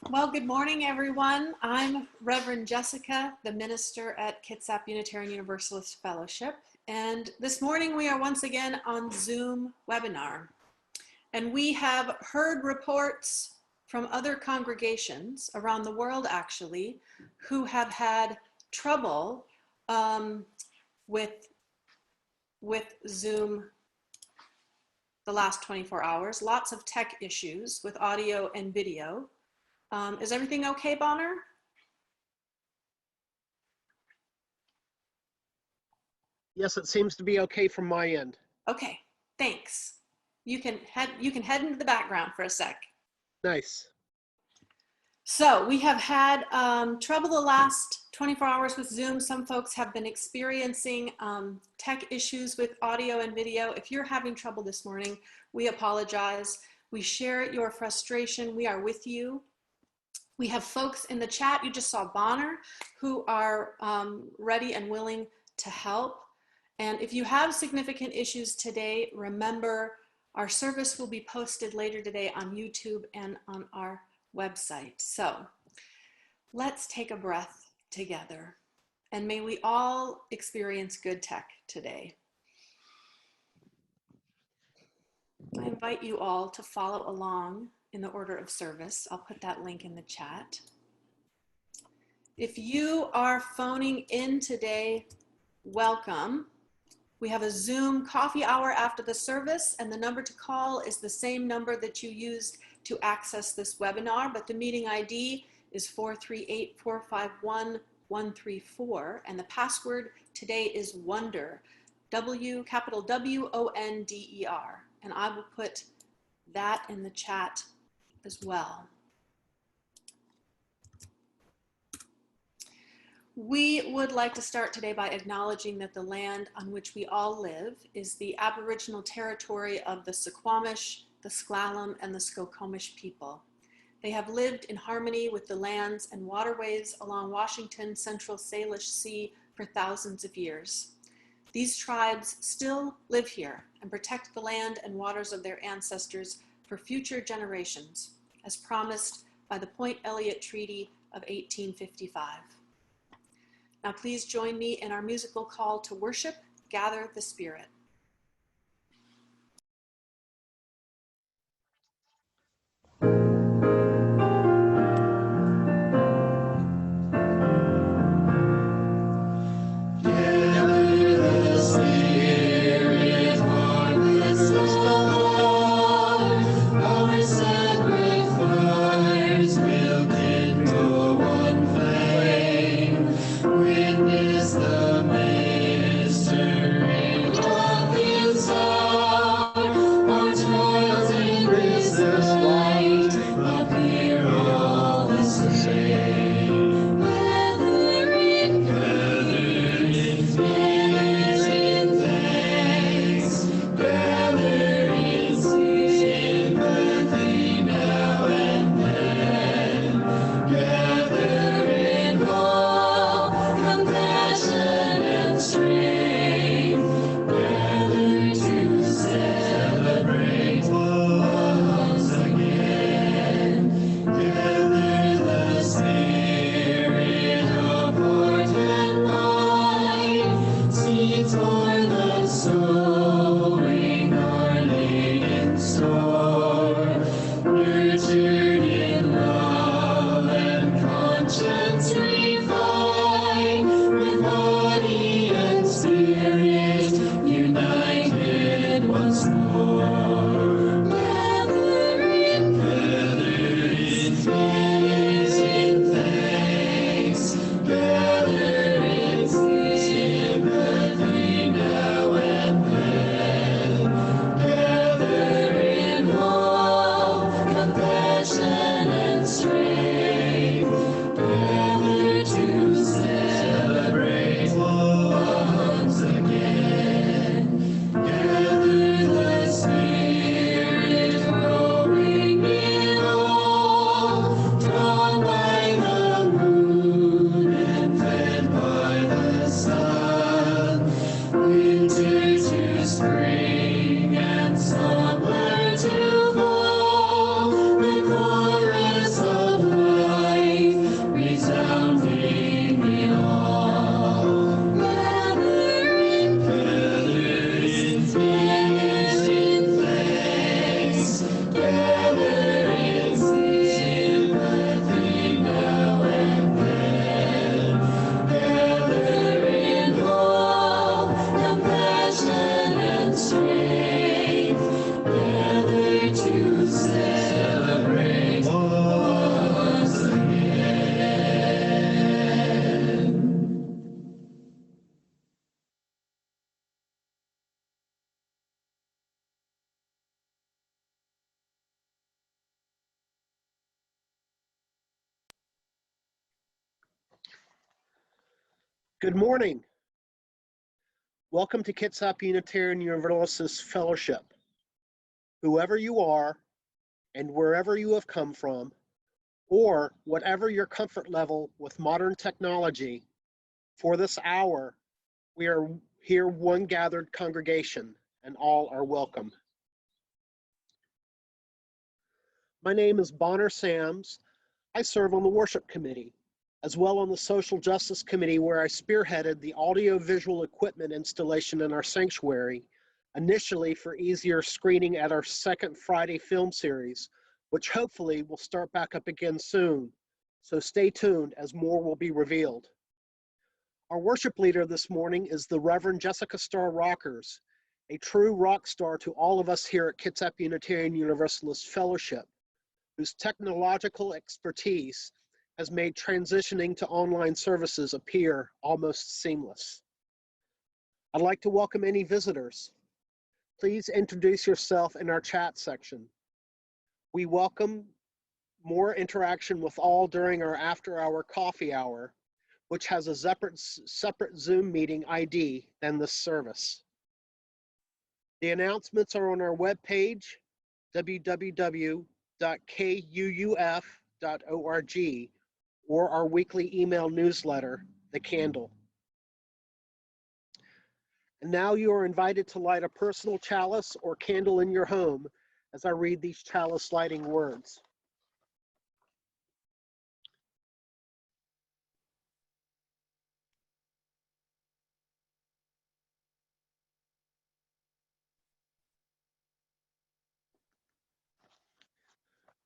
Well, good morning, everyone. I'm Reverend Jessica, the minister at Kitsap Unitarian Universalist Fellowship. And this morning we are once again on Zoom webinar. And we have heard reports from other congregations around the world, actually, who have had trouble with Zoom the last 24 hours. Lots of tech issues with audio and video. Is everything okay, Bonner? Yes, it seems to be okay from my end. Okay, thanks. You can head into the background for a sec. Nice. So we have had trouble the last 24 hours with Zoom. Some folks have been experiencing tech issues with audio and video. If you're having trouble this morning, we apologize. We share your frustration. We are with you. We have folks in the chat, you just saw Bonner, who are ready and willing to help. And if you have significant issues today, remember our service will be posted later today on YouTube and on our website. So let's take a breath together, and may we all experience good tech today. I invite you all to follow along in the order of service. I'll put that link in the chat. If you are phoning in today, welcome. We have a Zoom coffee hour after the service, and the number to call is the same number that you used to access this webinar, but the meeting ID is 438-451-134, and the password today is WONDER, capital W-O-N-D-E-R, and I will put that in the chat as well. We would like to start today by acknowledging that the land on which we all live is the Aboriginal territory of the Suquamish, the Sklallam, and the Skokomish people. They have lived in harmony with the lands and waterways along Washington's Central Salish Sea for thousands of years. These tribes still live here and protect the land and waters of their ancestors for future generations, as promised by the Point Elliott Treaty of 1855. Now please join me in our musical call to worship, Gather the Spirit. Witness the mystery of Good morning. Welcome to Kitsap Unitarian Universalist Fellowship. Whoever you are and wherever you have come from, or whatever your comfort level with modern technology, for this hour, we are here one gathered congregation, and all are welcome. My name is Bonner Sams. I serve on the worship committee, as well on the social justice committee, where I spearheaded the audio-visual equipment installation in our sanctuary, initially for easier screening at our second Friday film series, which hopefully will start back up again soon. So stay tuned as more will be revealed. Our worship leader this morning is the Reverend Jessica Starr Rockers, a true rock star to all of us here at Kitsap Unitarian Universalist Fellowship, whose technological expertise has made transitioning to online services appear almost seamless. I'd like to welcome any visitors. Please introduce yourself in our chat section. We welcome more interaction with all during our after-hour coffee hour, which has a separate Zoom meeting ID than this service. The announcements are on our webpage, www.kuuf.org, or our weekly email newsletter, The Candle. And now you are invited to light a personal chalice or candle in your home as I read these chalice lighting words.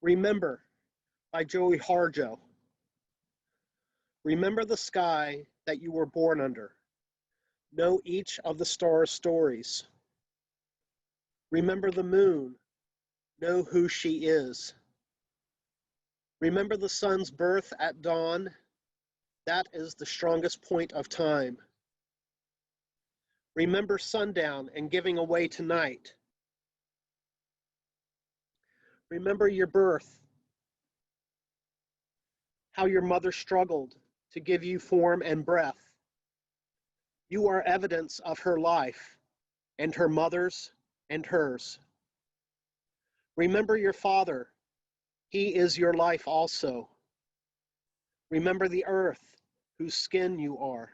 Remember, by Joy Harjo. Remember the sky that you were born under. Know each of the stars' stories. Remember the moon. Know who she is. Remember the sun's birth at dawn. That is the strongest point of time. Remember sundown and giving away to night. Remember your birth, how your mother struggled to give you form and breath. You are evidence of her life, and her mother's and hers. Remember your father. He is your life also. Remember the earth, whose skin you are.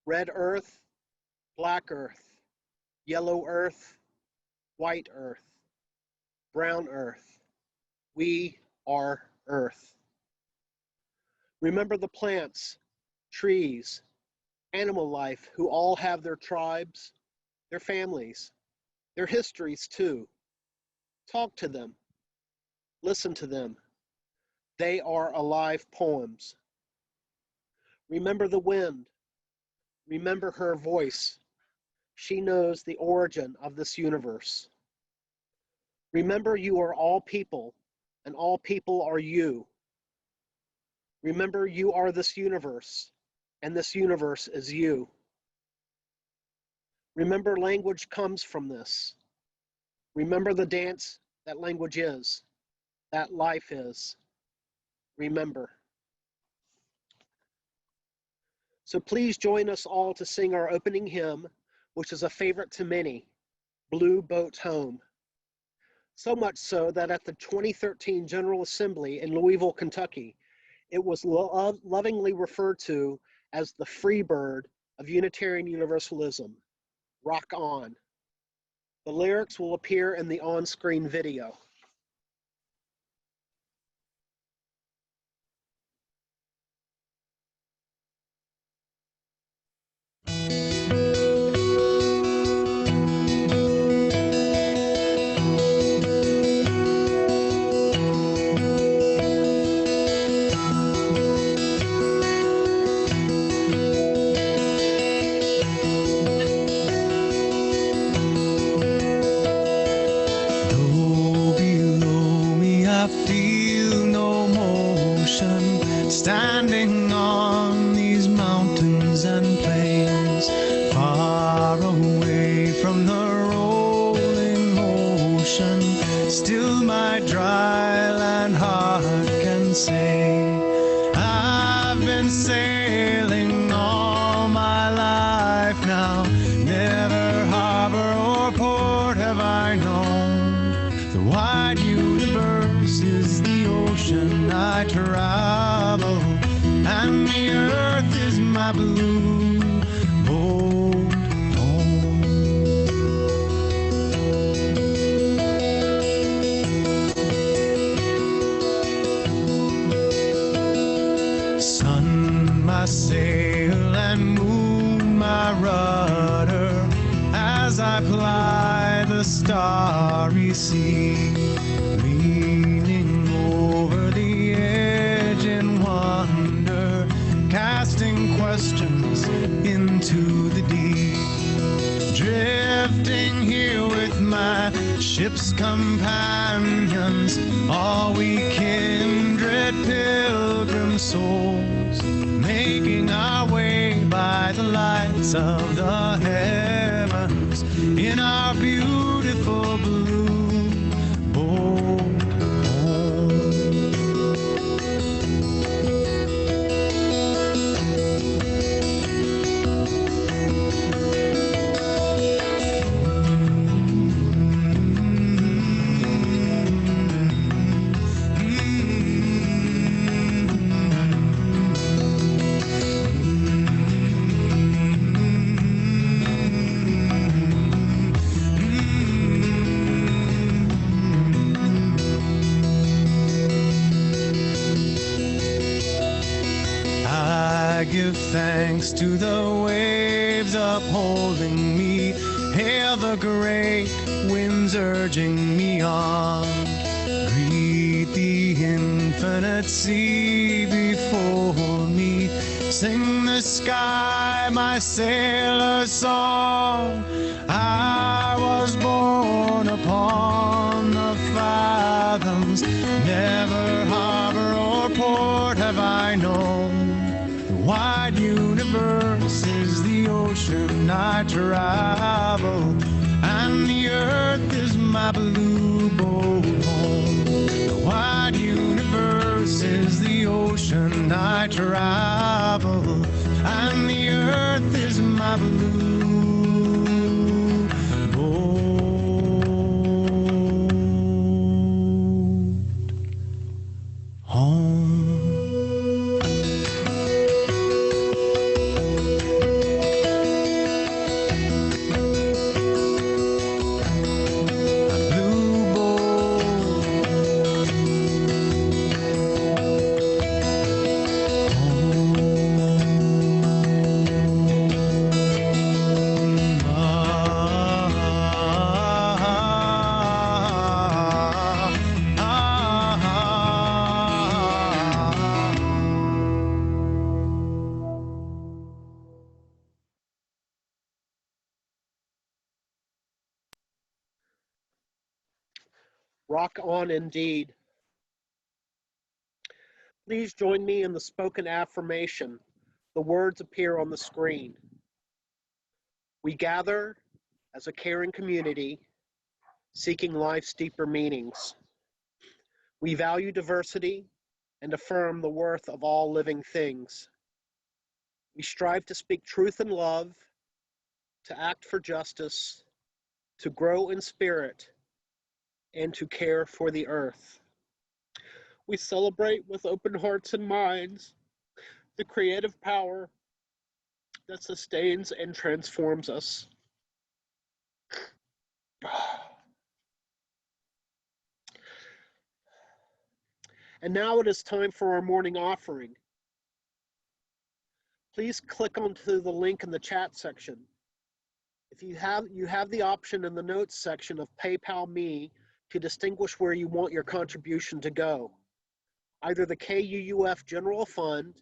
Red earth, black earth, yellow earth, white earth, brown earth. We are earth. Remember the plants, trees, animal life, who all have their tribes, their families, their histories too. Talk to them. Listen to them. They are alive poems. Remember the wind. Remember her voice. She knows the origin of this universe. Remember you are all people, and all people are you. Remember you are this universe, and this universe is you. Remember language comes from this. Remember the dance that language is, that life is. Remember. So please join us all to sing our opening hymn, which is a favorite to many, Blue Boat Home. So much so that at the 2013 General Assembly in Louisville, Kentucky, it was lovingly referred to as the free bird of Unitarian Universalism. Rock on. The lyrics will appear in the on-screen video. Standing on these mountains and plains, far away from the rolling ocean, still my dry land heart can say, I've been sailing on my blue boat home. Sun, my sail, and moon, my rudder, as I ply the starry sea, leaning over the edge in wonder, casting questions into the deep, drifting here with my ship's companions, all we kindred pilgrim souls, making our way by the lights of the heavens in our beautiful blue boat home. I give thanks to the waves upholding me, hail the great winds urging me on, greet the infinite sea before me, sing the sky my sailor's song. I was born upon the fathoms, never harbor or port have I known. The wide universe is the ocean I travel, and the earth is my blue boat home. The wide universe is the ocean I travel, and the earth is my blue boat home. Rock on indeed. Please join me in the spoken affirmation. The words appear on the screen. We gather as a caring community, seeking life's deeper meanings. We value diversity and affirm the worth of all living things. We strive to speak truth and love, to act for justice, to grow in spirit, and to care for the earth. We celebrate with open hearts and minds the creative power that sustains and transforms us. And now it is time for our morning offering. Please click onto the link in the chat section. If you have the option in the notes section of PayPal Me to distinguish where you want your contribution to go. Either the KUUF General Fund,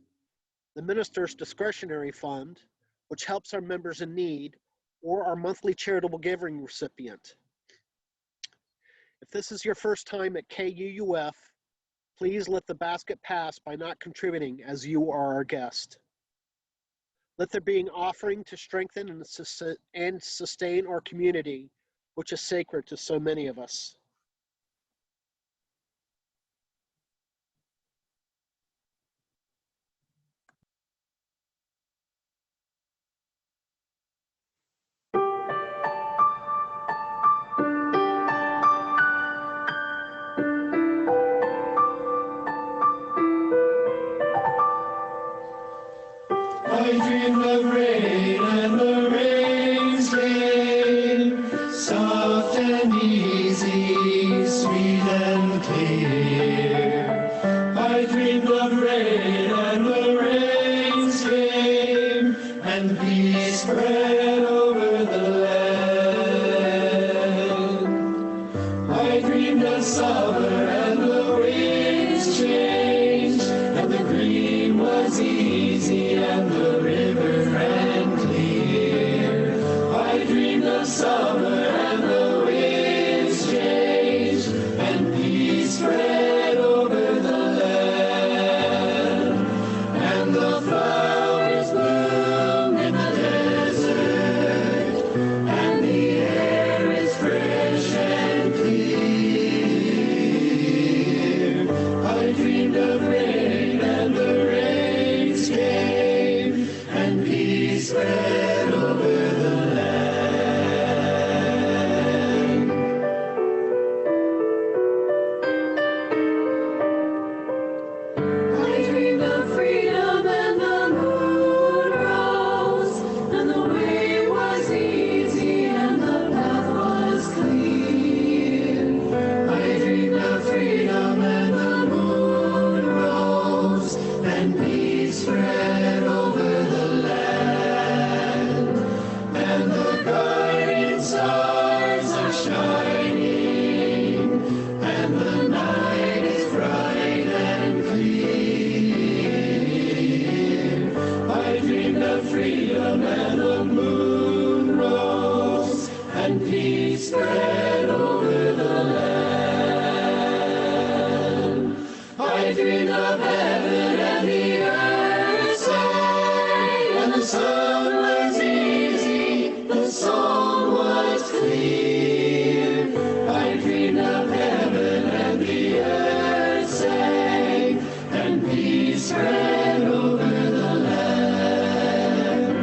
the Minister's Discretionary Fund, which helps our members in need, or our monthly charitable giving recipient. If this is your first time at KUUF, please let the basket pass by not contributing, as you are our guest. Let there be an offering to strengthen and sustain our community, which is sacred to so many of us. I dreamed of rain and the rains came, soft and easy, sweet and clear. I dreamed of rain and the rains came, and peace spread over the land. I dreamed of summer and the winds changed, and the green was easy and the river ran clear. I dreamed of summer and the winds changed, and peace spread over the land. And the flowers bloomed in the desert, and the air is fresh and clear. I dreamed of rain and the rains came, and peace spread over the land. I dreamed of freedom and the moon rose, and the way was easy and the path was clear. I dreamed of freedom and the moon rose, and peace spread over the land. And the guiding stars are shining, and the night is bright and clear. I dreamed of freedom and the moon rose, and peace spread over the land. I dreamed of heaven and the earth sang, and the sun was easy, the song was clear. I dreamed of heaven and the earth sang, and peace spread over the land.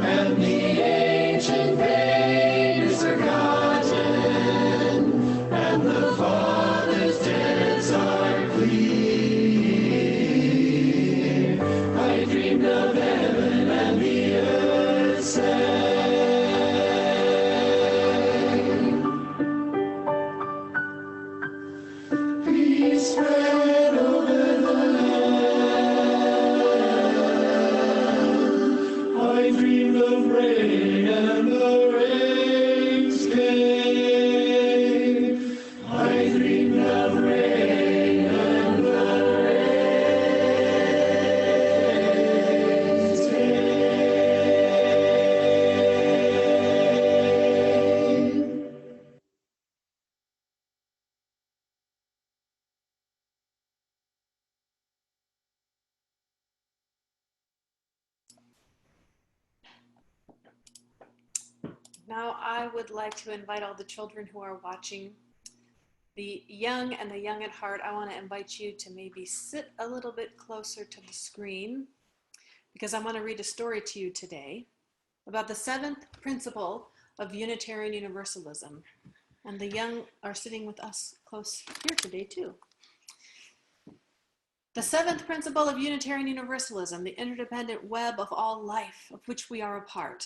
And the ancient pain is forgotten, and the Father's debts are clear. I dreamed of heaven and the earth sang. Peace spread over the land. I dreamed of rain and the rains came. I dreamed of rain and the rains came. Now I would like to invite all the children who are watching, the young and the young at heart. I want to invite you to maybe sit a little bit closer to the screen, because I want to read a story to you today about the seventh principle of Unitarian Universalism. And the young are sitting with us close here today too. The seventh principle of Unitarian Universalism, the interdependent web of all life, of which we are a part.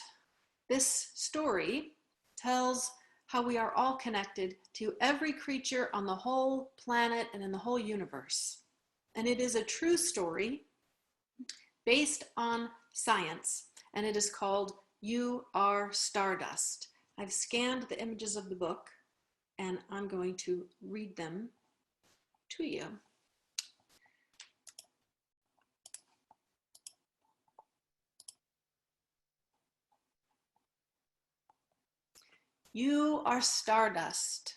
This story tells how we are all connected to every creature on the whole planet and in the whole universe. And it is a true story based on science, and it is called You Are Stardust. I've scanned the images of the book, and I'm going to read them to you. You are stardust.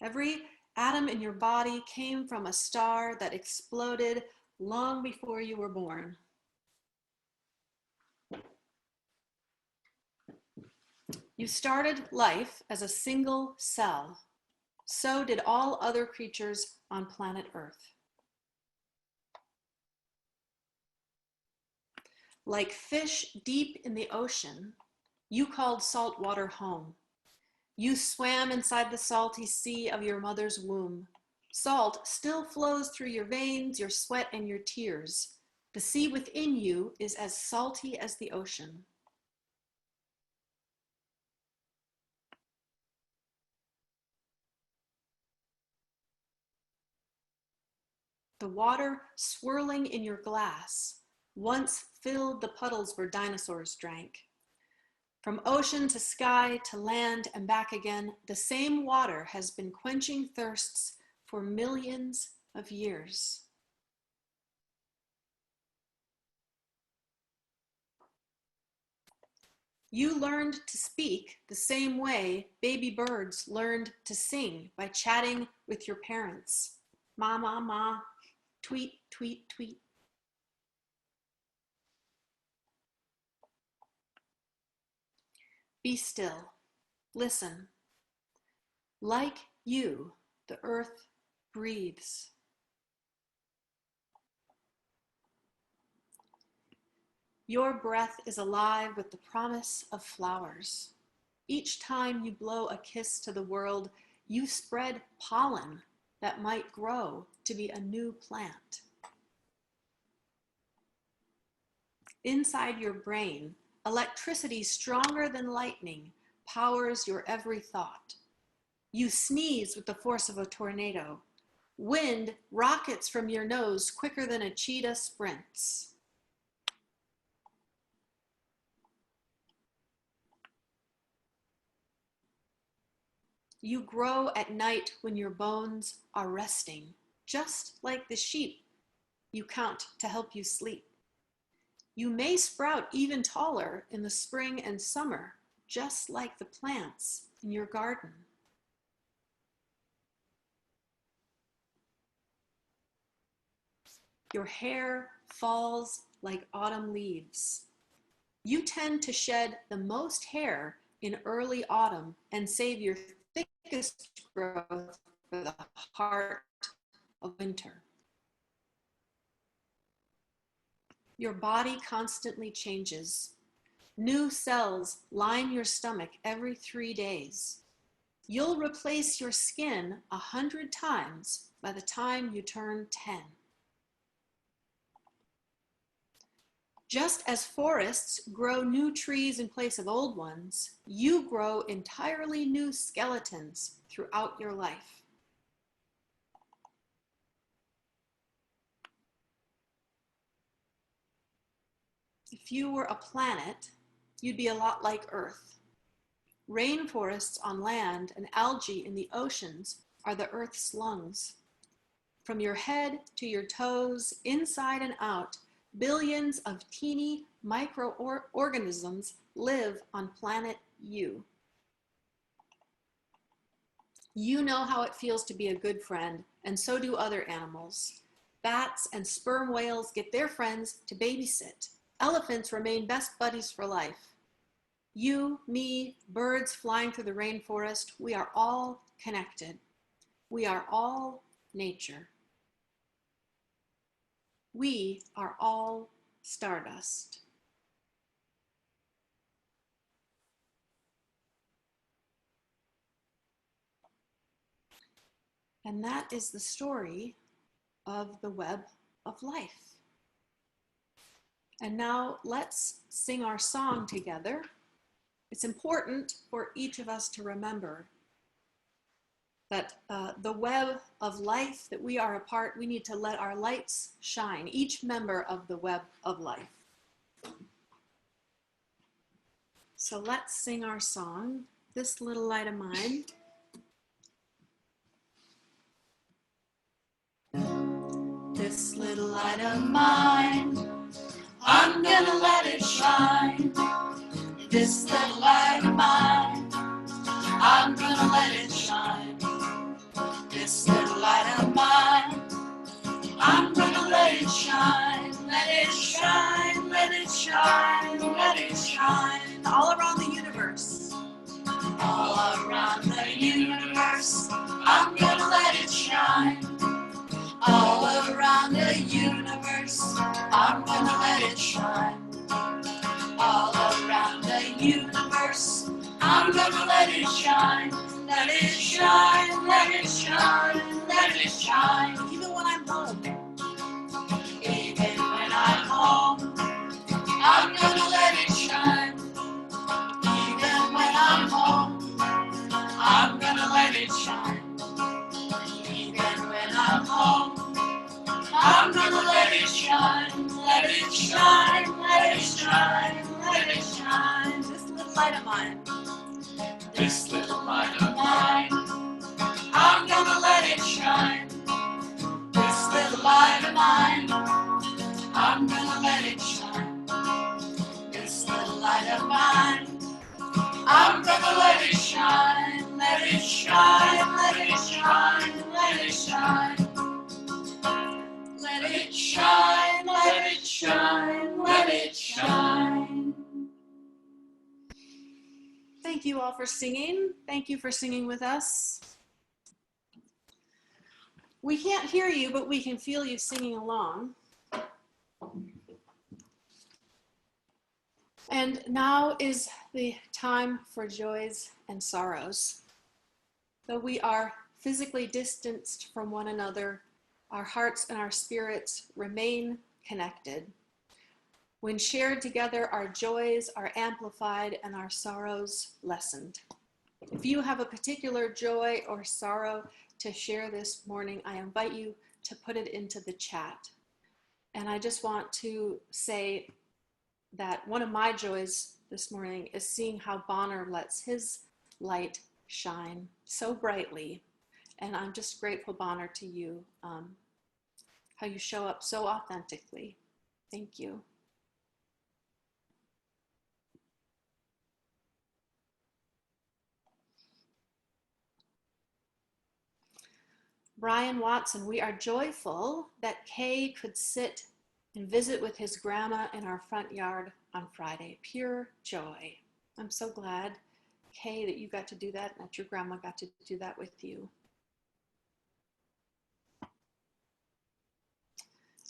Every atom in your body came from a star that exploded long before you were born. You started life as a single cell. So did all other creatures on planet Earth. Like fish deep in the ocean, you called salt water home. You swam inside the salty sea of your mother's womb. Salt still flows through your veins, your sweat, and your tears. The sea within you is as salty as the ocean. The water swirling in your glass once filled the puddles where dinosaurs drank. From ocean to sky to land and back again, the same water has been quenching thirsts for millions of years. You learned to speak the same way baby birds learned to sing, by chatting with your parents. Ma, ma, ma, tweet, tweet, tweet. Be still. Listen. Like you, the earth breathes. Your breath is alive with the promise of flowers. Each time you blow a kiss to the world, you spread pollen that might grow to be a new plant. Inside your brain, electricity stronger than lightning powers your every thought. You sneeze with the force of a tornado. Wind rockets from your nose quicker than a cheetah sprints. You grow at night when your bones are resting, just like the sheep you count to help you sleep. You may sprout even taller in the spring and summer, just like the plants in your garden. Your hair falls like autumn leaves. You tend to shed the most hair in early autumn and save your thickest growth for the heart of winter. Your body constantly changes. New cells line your stomach every 3 days. You'll replace your skin 100 times by the time you turn 10. Just as forests grow new trees in place of old ones, you grow entirely new skeletons throughout your life. If you were a planet, you'd be a lot like Earth. Rainforests on land and algae in the oceans are the Earth's lungs. From your head to your toes, inside and out, billions of teeny microorganisms live on planet You. You know how it feels to be a good friend, and so do other animals. Bats and sperm whales get their friends to babysit. Elephants remain best buddies for life. You, me, birds flying through the rainforest, we are all connected. We are all nature. We are all stardust. And that is the story of the web of life. And now let's sing our song together. It's important for each of us to remember that the web of life that we are a part, we need to let our lights shine, each member of the web of life. So let's sing our song, This Little Light of Mine. This little light of mine, I'm gonna let it shine. This little light of mine, I'm gonna let it shine. This little light of mine, I'm gonna let it shine. Let it shine, let it shine, let it shine. All around the universe. All around the universe, I'm gonna let it shine. All around the universe, I'm gonna let it shine. All around the universe, I'm gonna let it shine. Let it shine, let it shine, let it shine. Even when I'm home. Even when I'm light of mine. This little light of mine, I'm gonna let it shine. This little light of mine, I'm gonna let it shine. This little light of mine, I'm gonna let it shine. Let it shine, let it shine, let it shine. Let it shine, let it shine, let it shine. Thank you all for singing. Thank you for singing with us. We can't hear you, but we can feel you singing along. And now is the time for joys and sorrows. Though we are physically distanced from one another, our hearts and our spirits remain connected. When shared together, our joys are amplified and our sorrows lessened. If you have a particular joy or sorrow to share this morning, I invite you to put it into the chat. And I just want to say that one of my joys this morning is seeing how Bonner lets his light shine so brightly. And I'm just grateful, Bonner, to you, how you show up so authentically. Thank you. Brian Watson, we are joyful that Kay could sit and visit with his grandma in our front yard on Friday. Pure joy. I'm so glad, Kay, that you got to do that and that your grandma got to do that with you.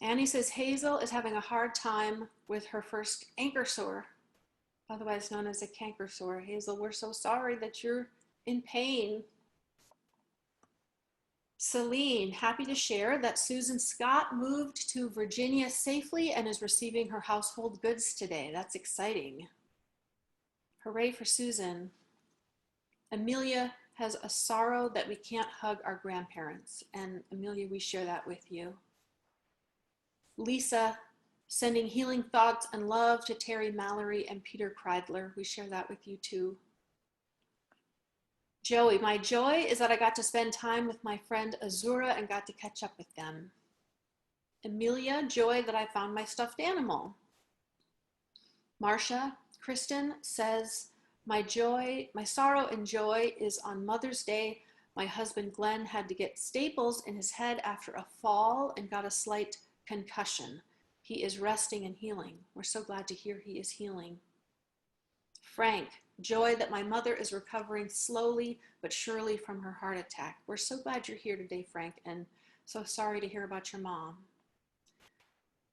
Annie says Hazel is having a hard time with her first anchor sore, otherwise known as a canker sore. Hazel, we're so sorry that you're in pain. Celine, happy to share that Susan Scott moved to Virginia safely and is receiving her household goods today. That's exciting. Hooray for Susan. Amelia has a sorrow that we can't hug our grandparents. And Amelia, we share that with you. Lisa, sending healing thoughts and love to Terry Mallory and Peter Kreidler. We share that with you too. Joey, my joy is that I got to spend time with my friend Azura and got to catch up with them. Amelia, joy that I found my stuffed animal. Marcia, Kristen says, my sorrow and joy is on Mother's Day. My husband Glenn had to get staples in his head after a fall and got a slight concussion. He is resting and healing. We're so glad to hear he is healing. Frank, joy that my mother is recovering slowly but surely from her heart attack. We're so glad you're here today, Frank, and so sorry to hear about your mom.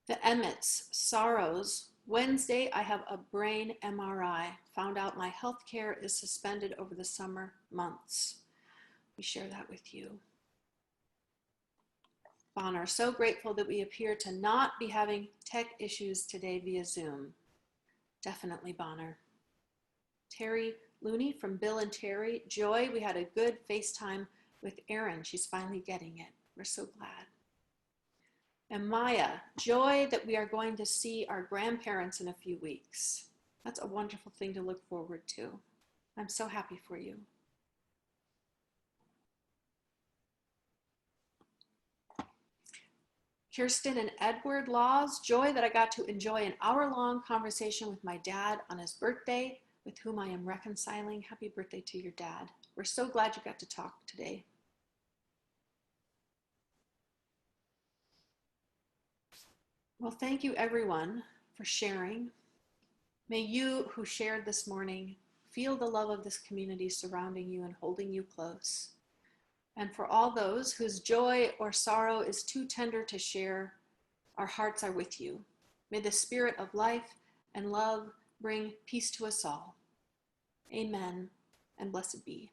The Emmets, sorrows. Wednesday, I have a brain MRI. Found out my health care is suspended over the summer months. We share that with you. Bonner, so grateful that we appear to not be having tech issues today via Zoom. Definitely, Bonner. Terry Looney from Bill and Terry, joy, we had a good FaceTime with Erin. She's finally getting it. We're so glad. And Maya, joy that we are going to see our grandparents in a few weeks. That's a wonderful thing to look forward to. I'm so happy for you. Kirsten and Edward Laws, joy that I got to enjoy an hour-long conversation with my dad on his birthday, with whom I am reconciling. Happy birthday to your dad. We're so glad you got to talk today. Well, thank you everyone for sharing. May you who shared this morning feel the love of this community surrounding you and holding you close. And for all those whose joy or sorrow is too tender to share, our hearts are with you. May the spirit of life and love bring peace to us all. Amen, and blessed be.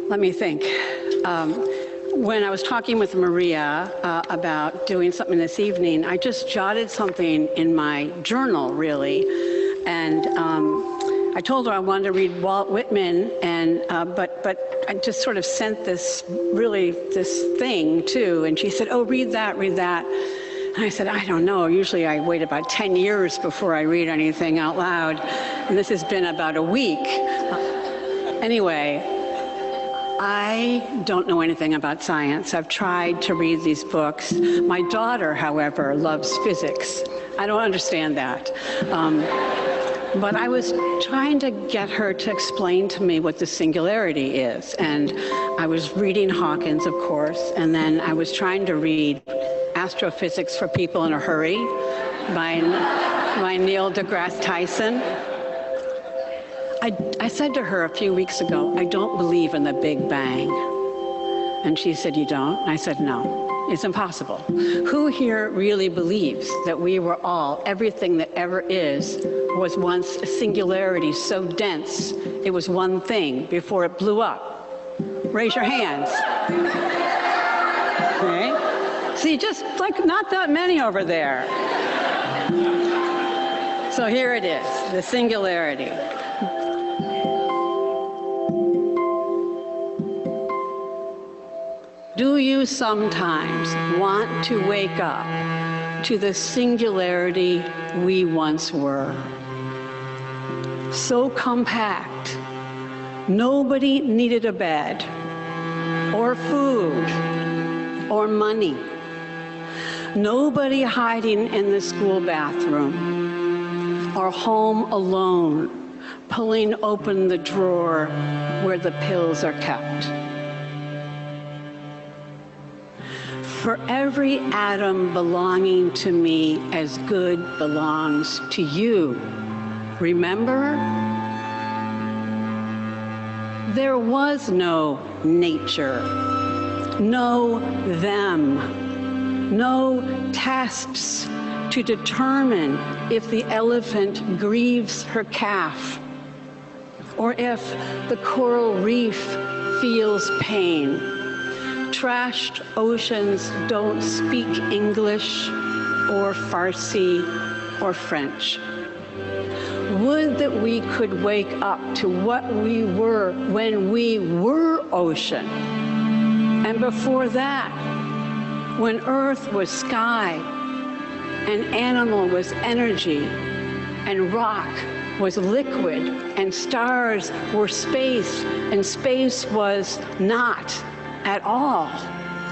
Let me think. When I was talking with Maria about doing something this evening, I just jotted something in my journal, really. And I told her I wanted to read Walt Whitman, and but I just sort of sent this thing too. And she said, "Oh, read that, read that." And I said, "I don't know. Usually I wait about 10 years before I read anything out loud. And this has been about a week." Anyway, I don't know anything about science. I've tried to read these books. My daughter, however, loves physics. I don't understand that. But I was trying to get her to explain to me what the singularity is. And I was reading Hawkins, of course, and then I was trying to read Astrophysics for People in a Hurry by Neil deGrasse Tyson. I said to her a few weeks ago, "I don't believe in the Big Bang." And she said, "You don't?" I said, "No, it's impossible." Who here really believes that we were all, everything that ever is, was once a singularity so dense, it was one thing before it blew up? Raise your hands. Okay? See, just like not that many over there. So here it is, the singularity. Do you sometimes want to wake up to the singularity we once were? So compact, nobody needed a bed, or food, or money. Nobody hiding in the school bathroom, or home alone, pulling open the drawer where the pills are kept. For every atom belonging to me as good belongs to you. Remember? There was no nature, no them, no tests to determine if the elephant grieves her calf, or if the coral reef feels pain. Trashed oceans don't speak English or Farsi or French. Would that we could wake up to what we were when we were ocean. And before that, when earth was sky, and animal was energy, and rock was liquid, and stars were space, and space was not at all,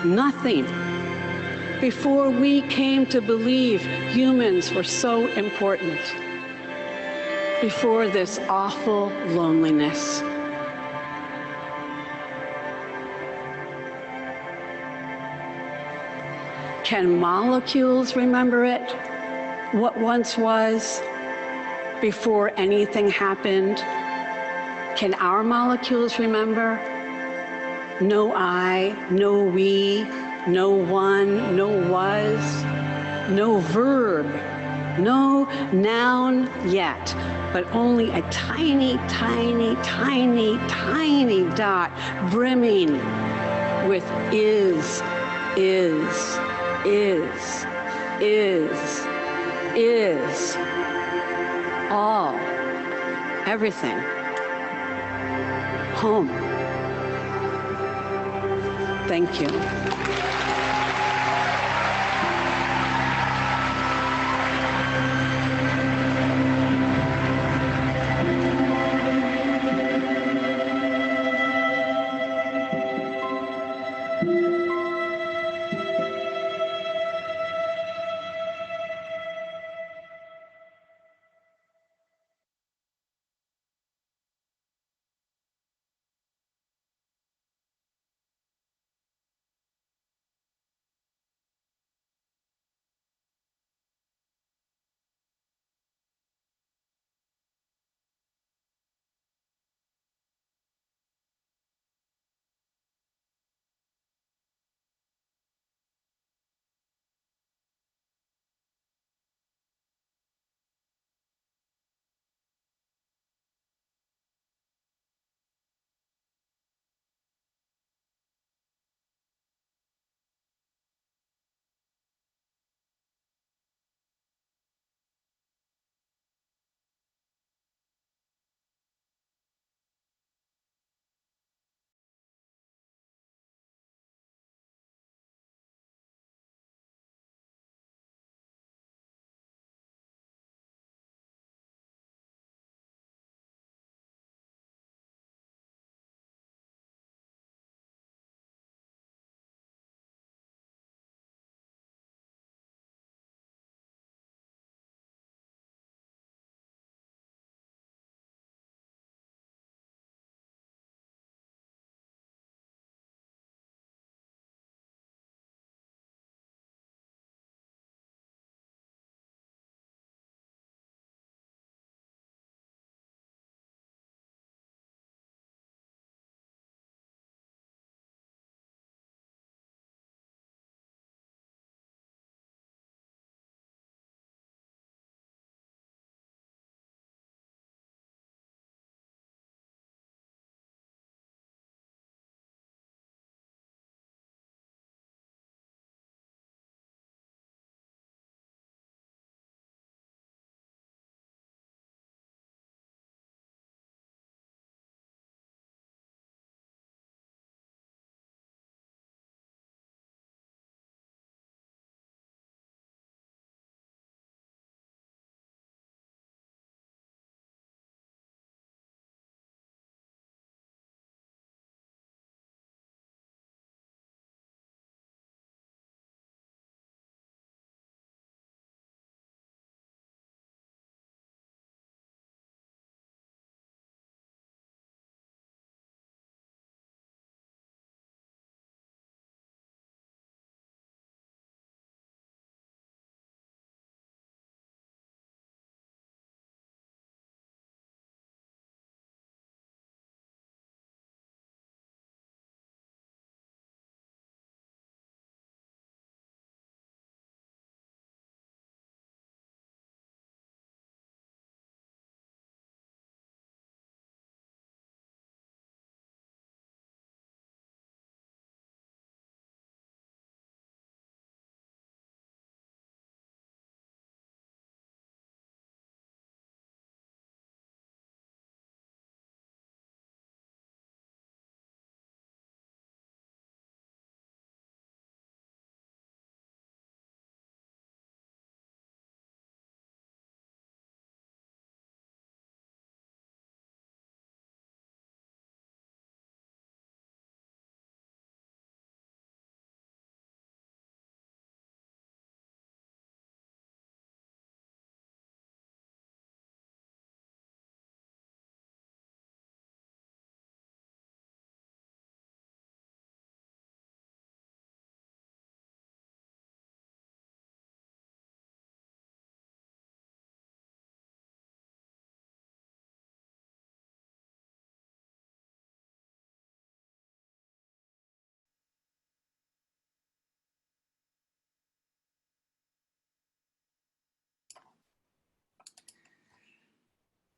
nothing. Before we came to believe humans were so important. Before this awful loneliness. Can molecules remember it? What once was, before anything happened? Can our molecules remember? No I, no we, no one, no was, no verb, no noun yet, but only a tiny, tiny, tiny, tiny dot brimming with is, all, everything, home. Thank you.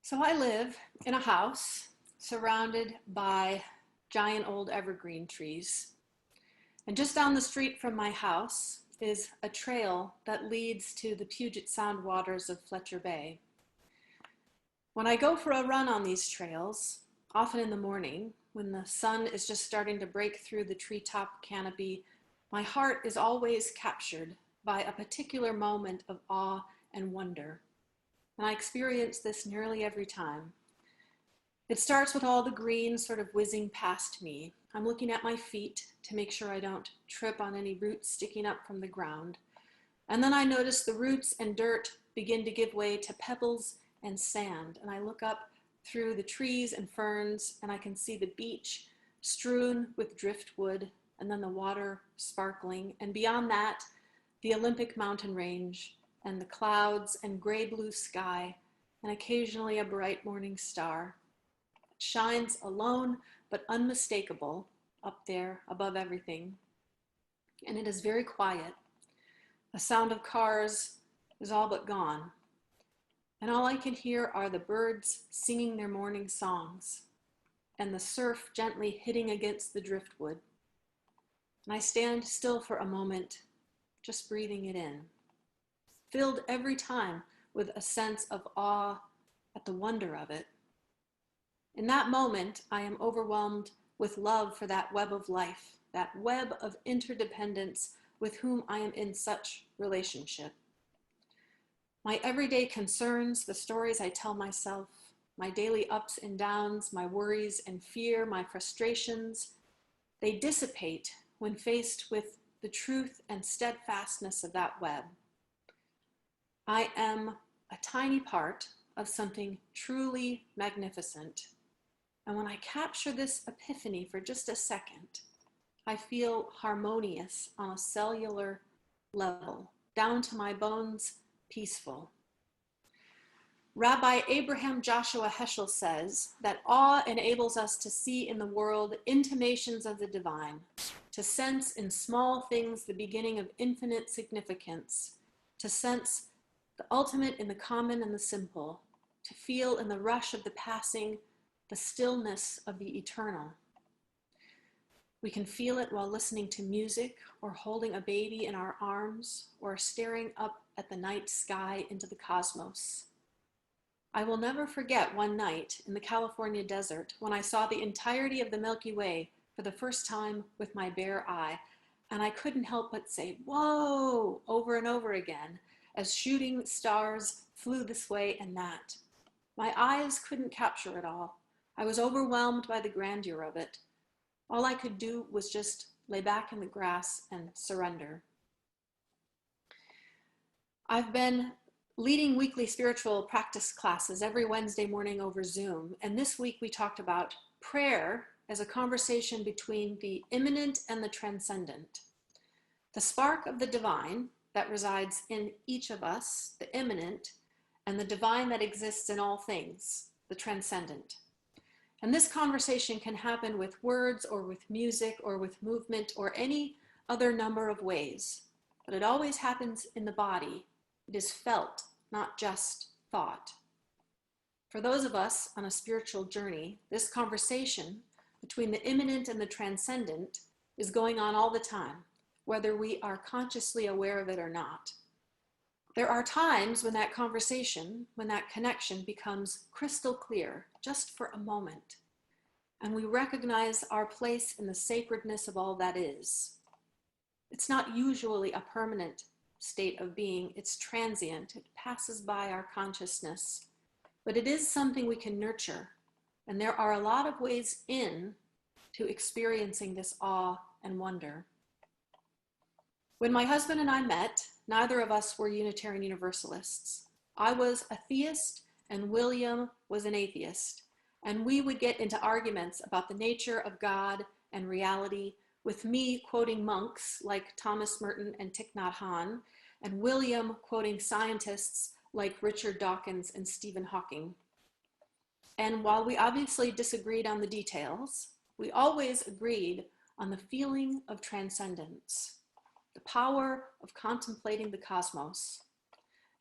So I live in a house surrounded by giant old evergreen trees. And just down the street from my house is a trail that leads to the Puget Sound waters of Fletcher Bay. When I go for a run on these trails, often in the morning, when the sun is just starting to break through the treetop canopy, my heart is always captured by a particular moment of awe and wonder. And I experience this nearly every time. It starts with all the green sort of whizzing past me. I'm looking at my feet to make sure I don't trip on any roots sticking up from the ground. And then I notice the roots and dirt begin to give way to pebbles and sand. And I look up through the trees and ferns and I can see the beach strewn with driftwood and then the water sparkling. And beyond that, the Olympic mountain range and the clouds and gray blue sky, and occasionally a bright morning star. It shines alone but unmistakable up there above everything. And it is very quiet. The sound of cars is all but gone. And all I can hear are the birds singing their morning songs and the surf gently hitting against the driftwood. And I stand still for a moment, just breathing it in, filled every time with a sense of awe at the wonder of it. In that moment, I am overwhelmed with love for that web of life, that web of interdependence with whom I am in such relationship. My everyday concerns, the stories I tell myself, my daily ups and downs, my worries and fear, my frustrations, they dissipate when faced with the truth and steadfastness of that web. I am a tiny part of something truly magnificent. And when I capture this epiphany for just a second, I feel harmonious on a cellular level, down to my bones, peaceful. Rabbi Abraham Joshua Heschel says that awe enables us to see in the world intimations of the divine, to sense in small things the beginning of infinite significance, to sense the ultimate in the common and the simple, to feel in the rush of the passing the stillness of the eternal. We can feel it while listening to music or holding a baby in our arms or staring up at the night sky into the cosmos. I will never forget one night in the California desert when I saw the entirety of the Milky Way for the first time with my bare eye, and I couldn't help but say, "Whoa," over and over again as shooting stars flew this way and that. My eyes couldn't capture it all. I was overwhelmed by the grandeur of it. All I could do was just lay back in the grass and surrender. I've been leading weekly spiritual practice classes every Wednesday morning over Zoom, and this week we talked about prayer as a conversation between the immanent and the transcendent. The spark of the divine that resides in each of us, the immanent, and the divine that exists in all things, the transcendent. And this conversation can happen with words or with music or with movement or any other number of ways, but it always happens in the body. It is felt, not just thought. For those of us on a spiritual journey, this conversation between the immanent and the transcendent is going on all the time, whether we are consciously aware of it or not. There are times when that conversation, when that connection becomes crystal clear, just for a moment, and we recognize our place in the sacredness of all that is. It's not usually a permanent state of being, it's transient, it passes by our consciousness, but it is something we can nurture, and there are a lot of ways in to experiencing this awe and wonder. When my husband and I met, neither of us were Unitarian Universalists. I was a theist and William was an atheist, and we would get into arguments about the nature of God and reality, with me quoting monks like Thomas Merton and Thich Nhat Hanh, and William quoting scientists like Richard Dawkins and Stephen Hawking. And while we obviously disagreed on the details, we always agreed on the feeling of transcendence, the power of contemplating the cosmos,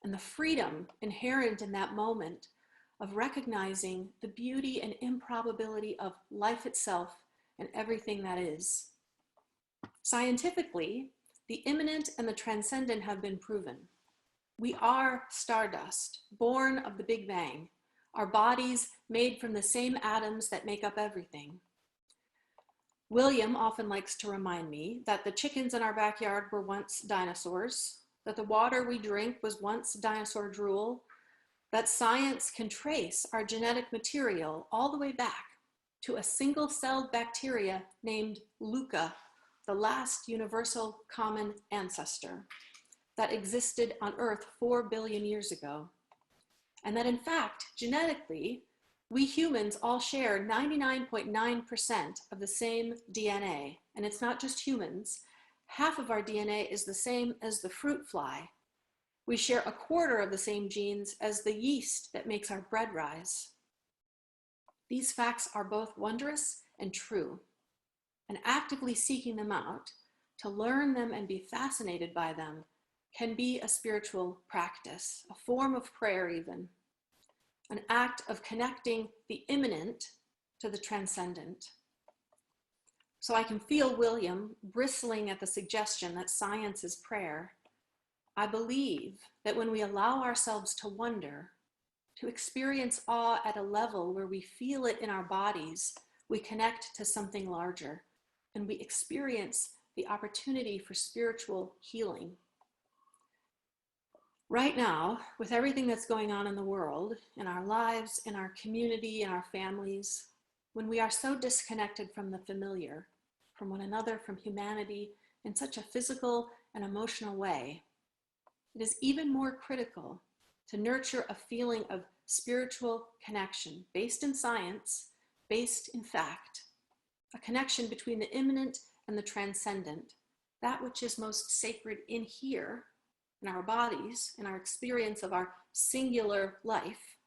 and the freedom inherent in that moment of recognizing the beauty and improbability of life itself and everything that is. Scientifically, the immanent and the transcendent have been proven. We are stardust, born of the Big Bang, our bodies made from the same atoms that make up everything. William often likes to remind me that the chickens in our backyard were once dinosaurs, that the water we drink was once dinosaur drool, that science can trace our genetic material all the way back to a single-celled bacteria named Luca, the last universal common ancestor that existed on Earth 4 billion years ago. And that in fact, genetically, we humans all share 99.9% of the same DNA. And it's not just humans. Half of our DNA is the same as the fruit fly. We share 1/4 of the same genes as the yeast that makes our bread rise. These facts are both wondrous and true. And actively seeking them out, to learn them and be fascinated by them, can be a spiritual practice, a form of prayer even, an act of connecting the immanent to the transcendent. So I can feel William bristling at the suggestion that science is prayer. I believe that when we allow ourselves to wonder, to experience awe at a level where we feel it in our bodies, we connect to something larger, and we experience the opportunity for spiritual healing. Right now, with everything that's going on in the world, in our lives, in our community, in our families, when we are so disconnected from the familiar, from one another, from humanity, in such a physical and emotional way, it is even more critical to nurture a feeling of spiritual connection based in science, based in fact, a connection between the immanent and the transcendent, that which is most sacred in here, in our bodies, in our experience of our singular life,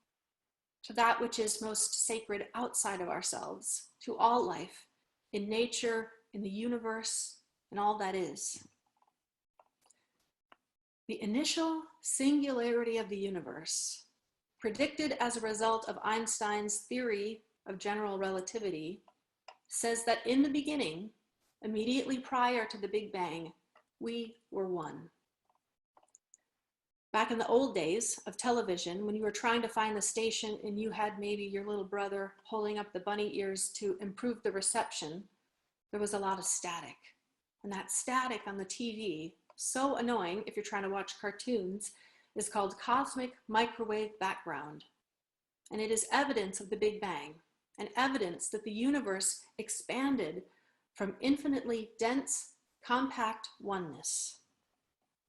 to that which is most sacred outside of ourselves, to all life, in nature, in the universe, and all that is. The initial singularity of the universe, predicted as a result of Einstein's theory of general relativity, says that in the beginning, immediately prior to the Big Bang, we were one. Back in the old days of television, when you were trying to find the station and you had maybe your little brother holding up the bunny ears to improve the reception, there was a lot of static. And that static on the TV, so annoying if you're trying to watch cartoons, is called cosmic microwave background. And it is evidence of the Big Bang, and evidence that the universe expanded from infinitely dense, compact oneness,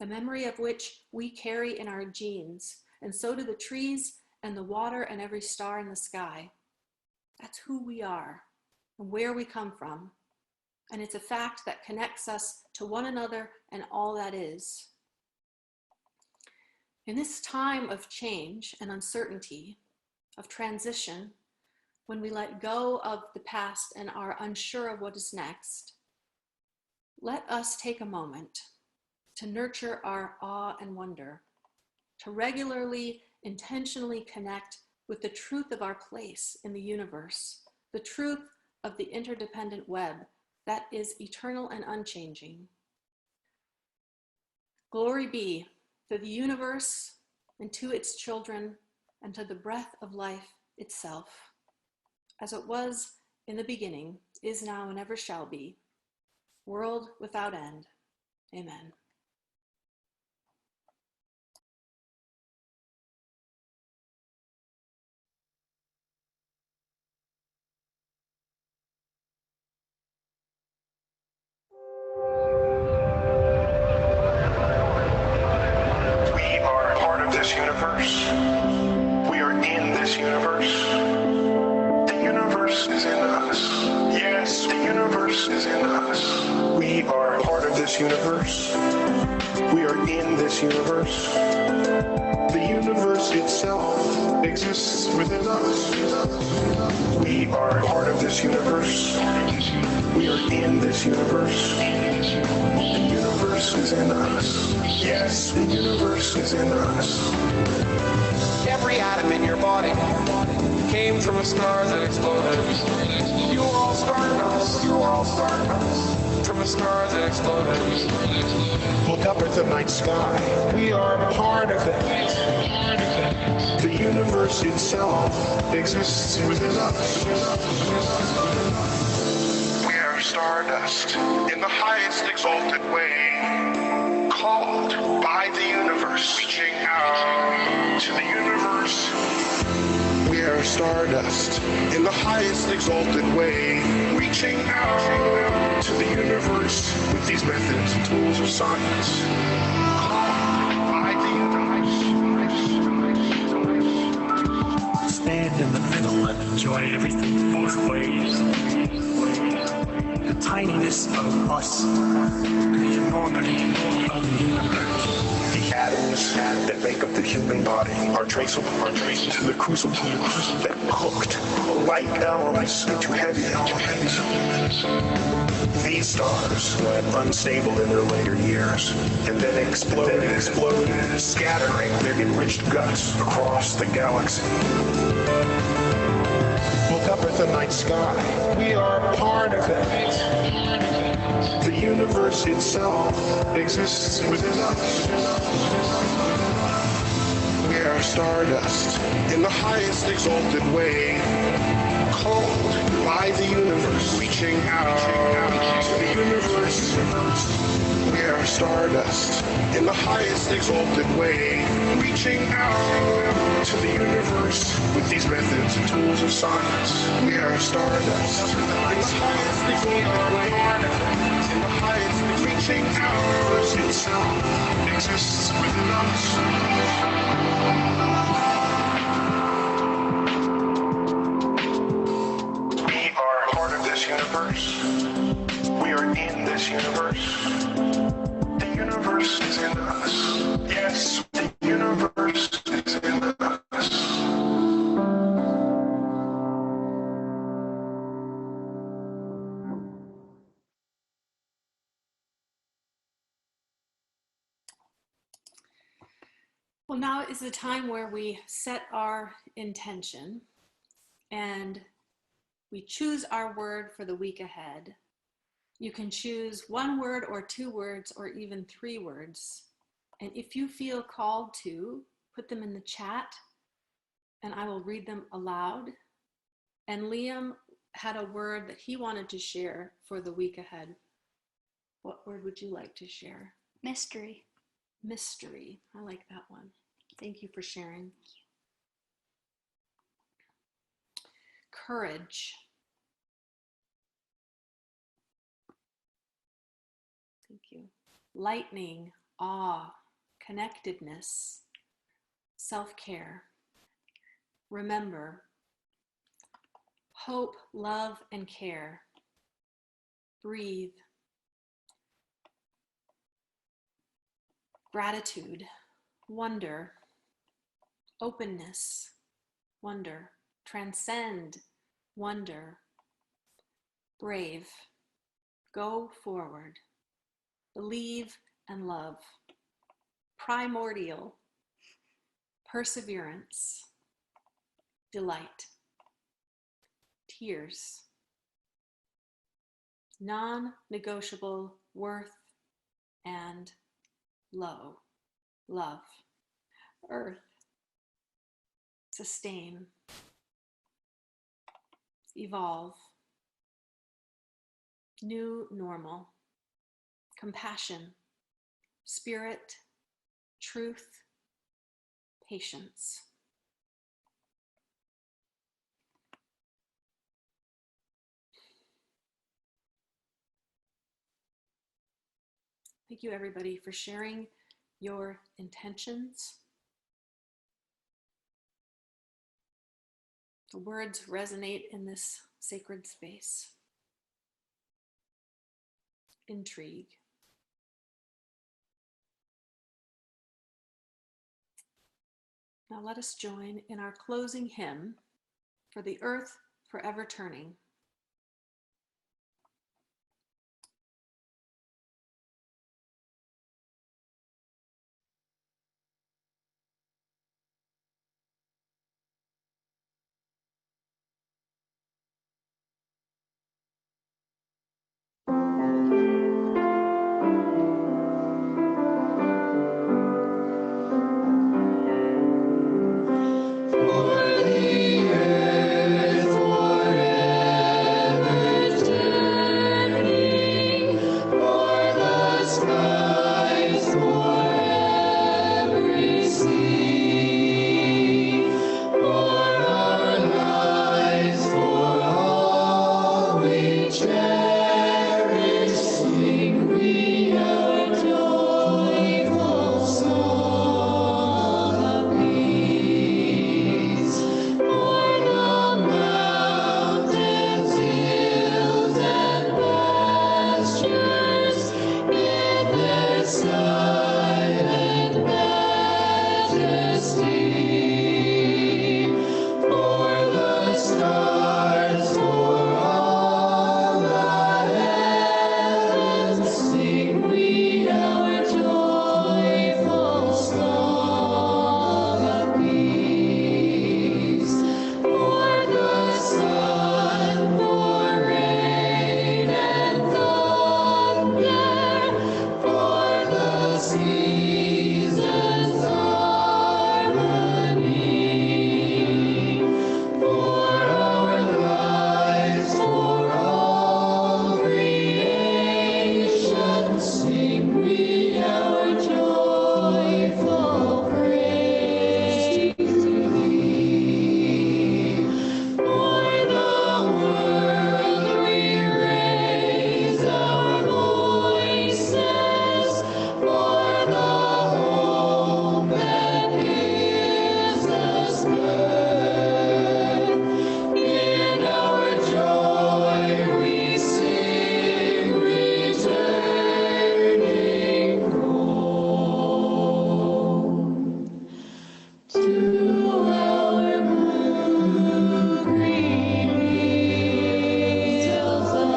the memory of which we carry in our genes, and so do the trees and the water and every star in the sky. That's who we are and where we come from. And it's a fact that connects us to one another and all that is. In this time of change and uncertainty, of transition, when we let go of the past and are unsure of what is next, let us take a moment to nurture our awe and wonder, to regularly, intentionally connect with the truth of our place in the universe, the truth of the interdependent web that is eternal and unchanging. Glory be to the universe and to its children and to the breath of life itself, as it was in the beginning, is now, and ever shall be, world without end. Amen. We are part of this universe. We are in this universe. The universe is in us. Yes, the universe is in us. We are part of this universe. We are in this universe. The universe itself exists within us. We are part of this universe. We are in this universe. The universe is in us. Yes, the universe is in us. Every Every atom in your body came from a star that exploded. You are all stardust. You are all stardust. From a star that exploded. Look up at the night sky. We are part of it. The universe itself exists within us. We are stardust in the highest exalted way, called by the universe, reaching out to the universe. We are stardust in the highest exalted way, reaching out to the universe with these methods and tools of science. Called by the universe. Stand in the middle and enjoy everything both ways. The tininess of us, the enormity of the universe. The atoms that make up the human body are traceable to the crucible that cooked light elements into heavy elements. These stars went unstable in their later years and then exploded, scattering their enriched guts across the galaxy. Look up at the night sky. We are part of it. The universe itself exists within us. We are stardust in the highest exalted way, called by the universe, reaching out to the universe. We are stardust in the highest exalted way, reaching out to the universe with these methods and tools of science. We are stardust in the highest exalted way, in the highest reaching out. The universe itself exists within us. We are part of this universe. We are in this universe. The universe is in us. Yes, the universe is in us. Well, now is the time where we set our intention and we choose our word for the week ahead. You can choose one word or 2 words or even 3 words. And if you feel called to, put them in the chat and I will read them aloud. And Liam had a word that he wanted to share for the week ahead. What word would you like to share? Mystery. Mystery. I like that one. Thank you for sharing. Courage. Thank you. Lightning, awe, connectedness, self-care. Remember, hope, love, and care. Breathe. Gratitude, wonder, openness, wonder, transcend, wonder, brave, go forward, believe and love, primordial, perseverance, delight, tears, non-negotiable worth and low, love, earth, sustain, evolve, new normal, compassion, spirit, truth, patience. Thank you, everybody, for sharing your intentions. The words resonate in this sacred space. Intrigue. Now let us join in our closing hymn, For the Earth Forever Turning. cherish, sing we our joyful song of peace. For the mountains, hills, and pastures in their silent majesty. For the stars, for all the heavens, sing we our joyful song of peace. For the sun, for rain and thunder, for the seasons harmony, for our lives, for all creation, sing we our joyful praise to thee. For the world we raise our voices, for the home that gives us birth. In our joy we sing, returning home to our blue green hills of earth.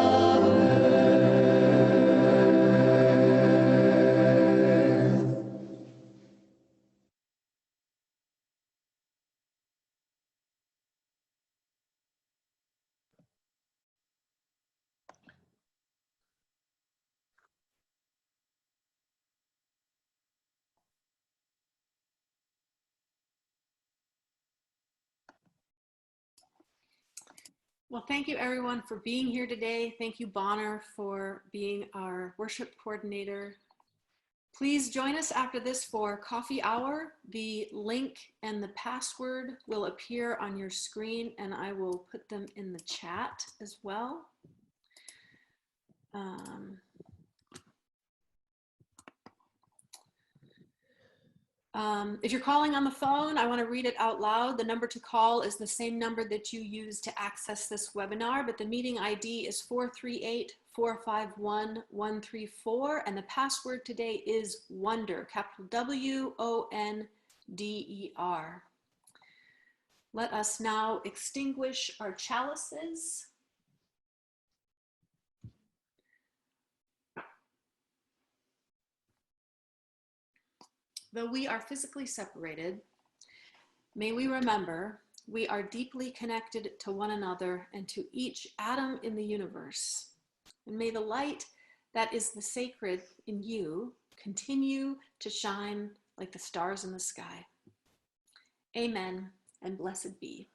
Well, thank you everyone for being here today. Thank you, Bonner, for being our worship coordinator. Please join us after this for coffee hour. The link and the password will appear on your screen, and I will put them in the chat as well. If you're calling on the phone, I want to read it out loud. The number to call is the same number that you use to access this webinar, but the meeting ID is 438-451-134, and the password today is WONDER, capital WONDER. Let us now extinguish our chalices. Though we are physically separated, may we remember we are deeply connected to one another and to each atom in the universe. And may the light that is the sacred in you continue to shine like the stars in the sky. Amen, and blessed be.